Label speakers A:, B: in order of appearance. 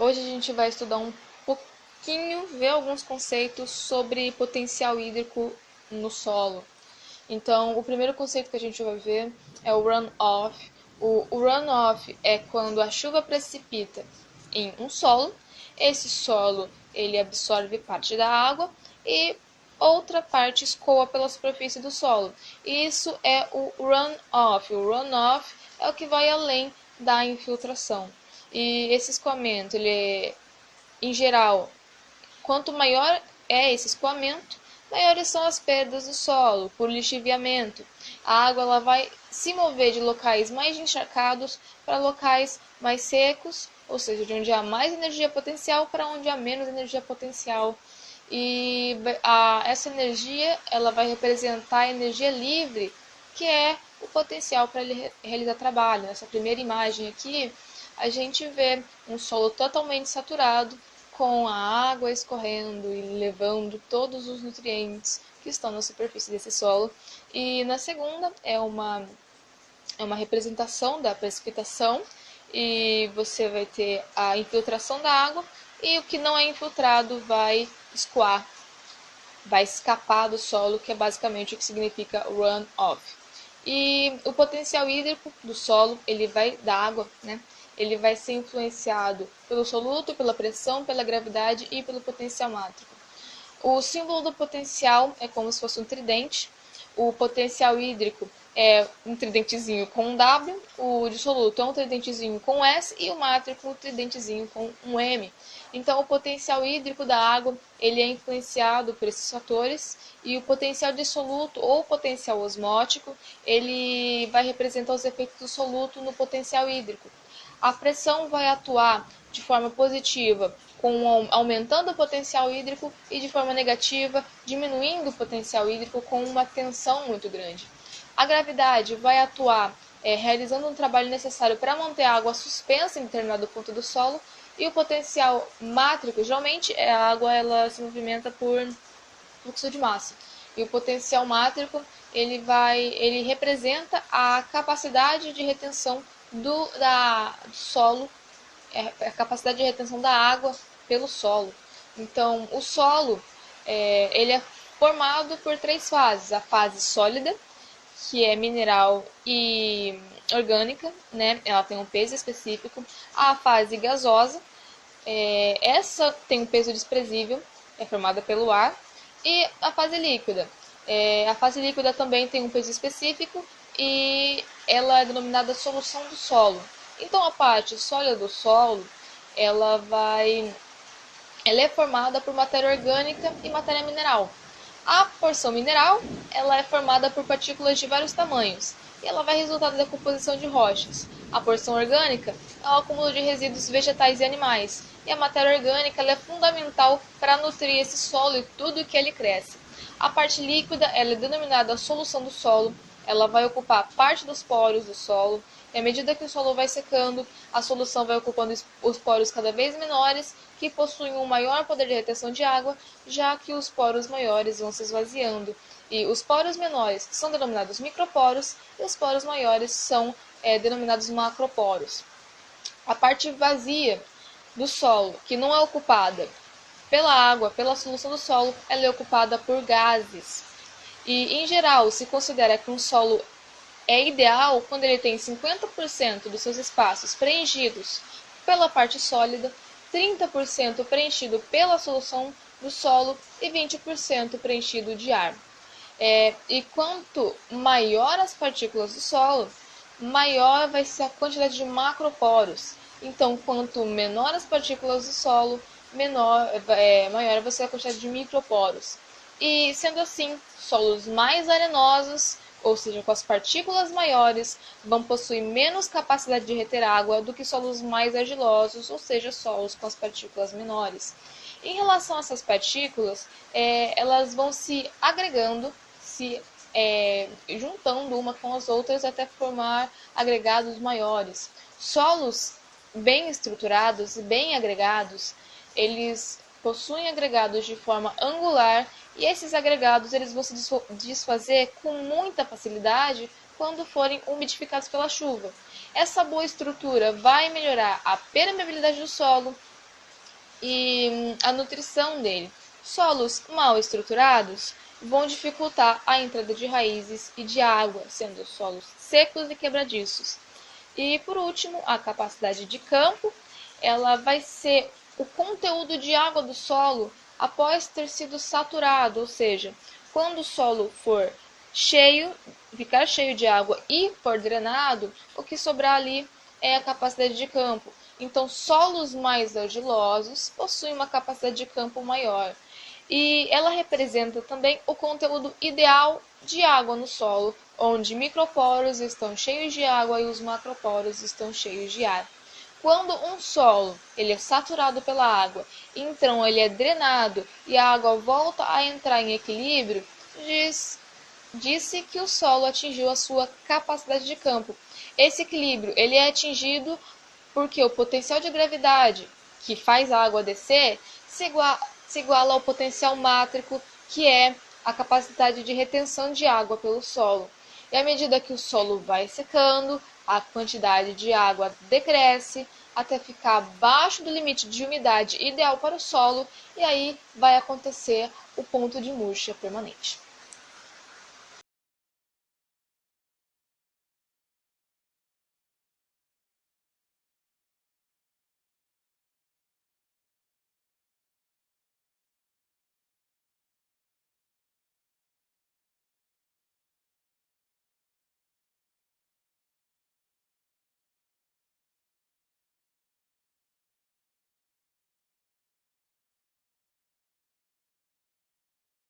A: Hoje a gente vai estudar um pouquinho, ver alguns conceitos sobre potencial hídrico no solo. Então, o primeiro conceito que a gente vai ver é o runoff. O runoff é quando a chuva precipita em um solo. Esse solo ele absorve parte da água e outra parte escoa pela superfície do solo. Isso é o runoff. O runoff é o que vai além da infiltração. E esse escoamento, em geral, quanto maior é esse escoamento, maiores são as perdas do solo por lixiviamento. A água ela vai se mover de locais mais encharcados para locais mais secos, ou seja, de onde há mais energia potencial para onde há menos energia potencial. E essa energia ela vai representar a energia livre, que é o potencial para ele realizar trabalho. Nessa primeira imagem aqui, a gente vê um solo totalmente saturado, com a água escorrendo e levando todos os nutrientes que estão na superfície desse solo. E na segunda é uma representação da precipitação, e você vai ter a infiltração da água, e o que não é infiltrado vai escoar, vai escapar do solo, que é basicamente o que significa runoff. E o potencial hídrico do solo, da água, né? Ele vai ser influenciado pelo soluto, pela pressão, pela gravidade e pelo potencial mátrico. O símbolo do potencial é como se fosse um tridente. O potencial hídrico é um tridentezinho com um W, o dissoluto é um tridentezinho com um S e o mátrico um tridentezinho com um M. Então, o potencial hídrico da água ele é influenciado por esses fatores, e o potencial dissoluto ou potencial osmótico ele vai representar os efeitos do soluto no potencial hídrico. A pressão vai atuar de forma positiva, aumentando o potencial hídrico, e de forma negativa, diminuindo o potencial hídrico com uma tensão muito grande. A gravidade vai atuar realizando um trabalho necessário para manter a água suspensa em determinado ponto do solo, e o potencial mátrico, geralmente a água ela se movimenta por fluxo de massa. E o potencial mátrico ele representa a capacidade de retenção do solo, a capacidade de retenção da água pelo solo. Então, o solo ele é formado por três fases: a fase sólida, que é mineral e orgânica, né? Ela tem um peso específico. A fase gasosa, essa tem um peso desprezível, é formada pelo ar. E a fase líquida. A fase líquida também tem um peso específico, e ela é denominada solução do solo. Então, a parte sólida do solo, ela é formada por matéria orgânica e matéria mineral. A porção mineral, ela é formada por partículas de vários tamanhos, e ela vai resultar da decomposição de rochas. A porção orgânica é o acúmulo de resíduos vegetais e animais, e a matéria orgânica ela é fundamental para nutrir esse solo e tudo que ele cresce. A parte líquida ela é denominada solução do solo. Ela vai ocupar parte dos poros do solo, e à medida que o solo vai secando, a solução vai ocupando os poros cada vez menores, que possuem um maior poder de retenção de água, já que os poros maiores vão se esvaziando. E os poros menores são denominados microporos, e os poros maiores são denominados macroporos. A parte vazia do solo, que não é ocupada pela água, pela solução do solo, ela é ocupada por gases. E, em geral, se considera que um solo é ideal quando ele tem 50% dos seus espaços preenchidos pela parte sólida, 30% preenchido pela solução do solo e 20% preenchido de ar. E quanto maior as partículas do solo, maior vai ser a quantidade de macroporos. Então, quanto menor as partículas do solo, maior vai ser a quantidade de microporos. E, sendo assim, solos mais arenosos, ou seja, com as partículas maiores, vão possuir menos capacidade de reter água do que solos mais argilosos, ou seja, solos com as partículas menores. Em relação a essas partículas, elas vão se agregando, juntando uma com as outras até formar agregados maiores. Solos bem estruturados e bem agregados, eles possuem agregados de forma angular, e esses agregados eles vão se desfazer com muita facilidade quando forem umidificados pela chuva. Essa boa estrutura vai melhorar a permeabilidade do solo e a nutrição dele. Solos mal estruturados vão dificultar a entrada de raízes e de água, sendo solos secos e quebradiços. E por último, a capacidade de campo, ela vai ser o conteúdo de água do solo após ter sido saturado, ou seja, quando o solo for cheio, ficar cheio de água e for drenado, o que sobrar ali é a capacidade de campo. Então, solos mais argilosos possuem uma capacidade de campo maior. E ela representa também o conteúdo ideal de água no solo, onde microporos estão cheios de água e os macroporos estão cheios de ar. Quando um solo ele é saturado pela água, então ele é drenado e a água volta a entrar em equilíbrio, disse que o solo atingiu a sua capacidade de campo. Esse equilíbrio ele é atingido porque o potencial de gravidade que faz a água descer se iguala ao potencial mátrico, que é a capacidade de retenção de água pelo solo. E à medida que o solo vai secando, a quantidade de água decresce até ficar abaixo do limite de umidade ideal para o solo, e aí vai acontecer o ponto de murcha permanente.